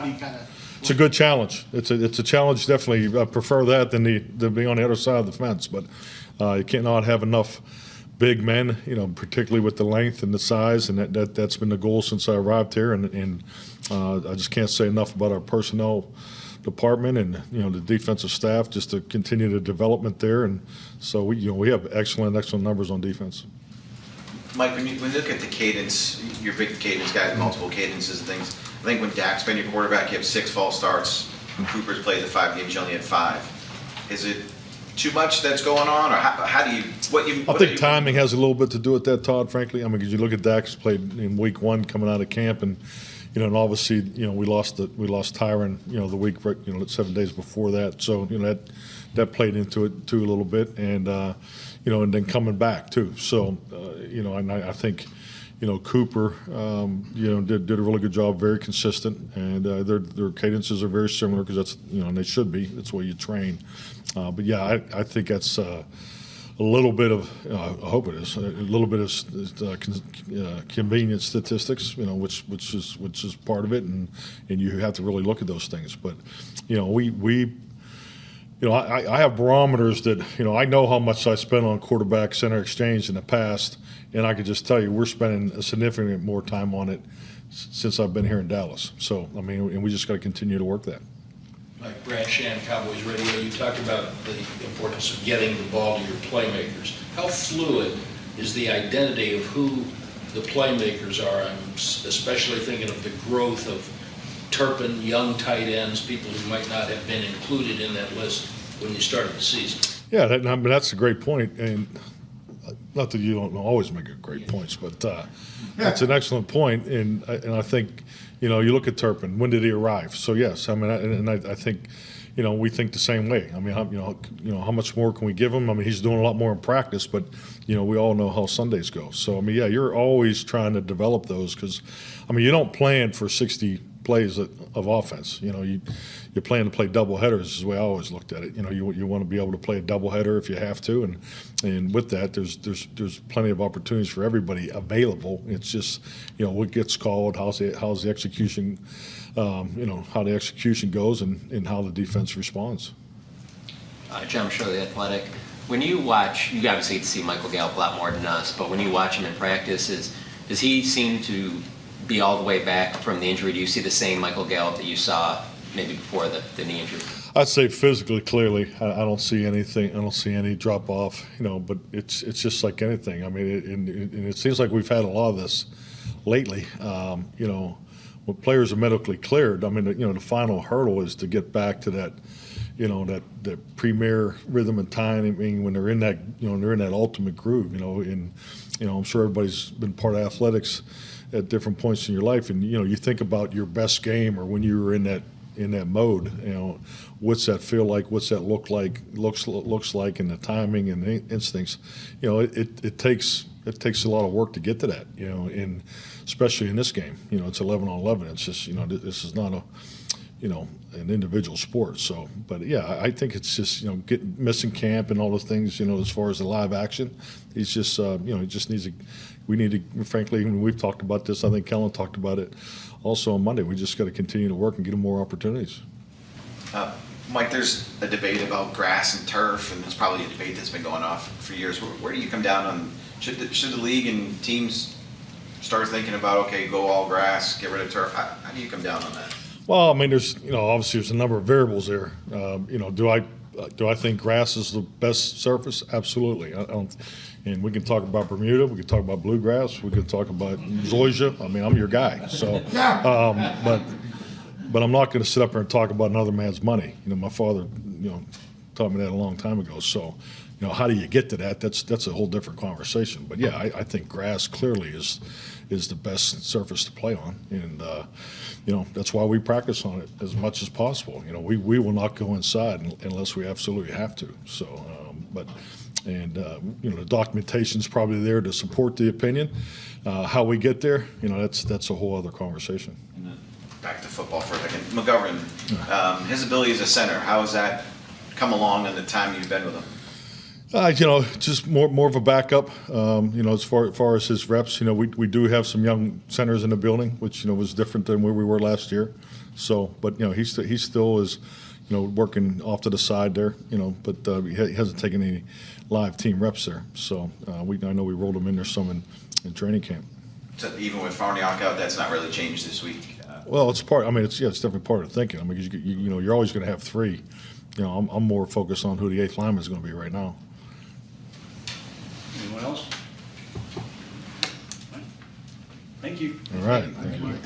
you kind of. It's a good challenge. It's a challenge. Definitely, I prefer that than being on the other side of the fence. But you cannot have enough big men, particularly with the length and the size, and that's been the goal since I arrived here. And I just can't say enough about our personnel department and the defensive staff, just to continue the development there. And so we have excellent numbers on defense. Mike, when you look at the cadence, you're a big cadence guy, multiple cadences and things. I think when Dak's been your quarterback, you have 6 false starts. When Cooper's played the 5 games, you only had 5. Is it too much that's going on, or how do you? I think timing has a little bit to do with that, Todd. Frankly, I mean, because you look at Dak's played in week 1 coming out of camp, and and obviously we lost Tyron the week 7 days before that, so that played into it too a little bit, and and then coming back too. So and I think. Cooper, did a really good job, very consistent, and their cadences are very similar because that's, and they should be. That's the way you train. But yeah, I think that's a little bit of, I hope it is, a little bit of convenient statistics, which is part of it, and you have to really look at those things. But I have barometers that, I know how much I spent on quarterback center exchange in the past, and I can just tell you we're spending a significant more time on it since I've been here in Dallas. So, I mean, and we just got to continue to work that. Like Brad Shan, Cowboys Radio, you talked about the importance of getting the ball to your playmakers. How fluid is the identity of who the playmakers are? I'm especially thinking of the growth of Turpin, young tight ends, people who might not have been included in that list when you started the season. Yeah, that's a great point, and not that you don't always make great points, but it's an excellent point, and I think you look at Turpin. When did he arrive? So yes, I mean, I think we think the same way. I mean, how much more can we give him? I mean, he's doing a lot more in practice, but we all know how Sundays go. So I mean, yeah, you're always trying to develop those because, I mean, you don't plan for 60 plays of offense. You plan to play double headers is the way I always looked at it. You want to be able to play a double header if you have to, and with that, there's plenty of opportunities for everybody available. It's just what gets called, how's the execution, how the execution goes, and how the defense responds. John Michaud, The Athletic. When you watch, you obviously get to see Michael Gallup a lot more than us, but when you watch him in practice, does he seem to be all the way back from the injury? Do you see the same Michael Gallup that you saw maybe before the knee injury? I'd say physically, clearly, I don't see anything. I don't see any drop off. But it's just like anything. I mean, it seems like we've had a lot of this lately. When players are medically cleared, I mean, the final hurdle is to get back to that, that premier rhythm and timing when they're in that, they're in that ultimate groove. And I'm sure everybody's been part of athletics at different points in your life, and you think about your best game or when you were in that mode. What's that feel like? What's that looks like, and the timing and the instincts. It takes a lot of work to get to that. And especially in this game, it's 11 on 11. It's just this is not an individual sport. So, but yeah, I think it's just missing camp and all those things. As far as the live action, he's just he just needs to. We need to, frankly, when we've talked about this, I think Kellen talked about it also on Monday. We just got to continue to work and get him more opportunities. Mike, there's a debate about grass and turf, and it's probably a debate that's been going on for years. Where do you come down on? Should the league and teams start thinking about, okay, go all grass, get rid of turf? How do you come down on that? Well, I mean, there's obviously there's a number of variables there. Do I think grass is the best surface? Absolutely. I don't. And we can talk about Bermuda, we can talk about bluegrass, we can talk about zoysia. I mean, I'm your guy. So, but I'm not going to sit up here and talk about another man's money. My father, taught me that a long time ago. So, how do you get to that? That's a whole different conversation. But yeah, I think grass clearly is the best surface to play on, and that's why we practice on it as much as possible. We will not go inside unless we absolutely have to. So, the documentation's probably there to support the opinion. How we get there, that's a whole other conversation. Back to football for a second. McGovern, his ability as a center, how has that come along in the time you've been with him? Just more of a backup. As far as his reps, we do have some young centers in the building, which was different than where we were last year. So, but he still is, working off to the side there. But he hasn't taken any live team reps there. So I know we rolled him in there some in training camp. So even with Farniok out, that's not really changed this week. Well, it's part. I mean, it's definitely part of the thinking. I mean, you're always going to have three. I'm more focused on who the eighth lineman is going to be right now. Anyone else? Thank you. All right. Thank you, Mike.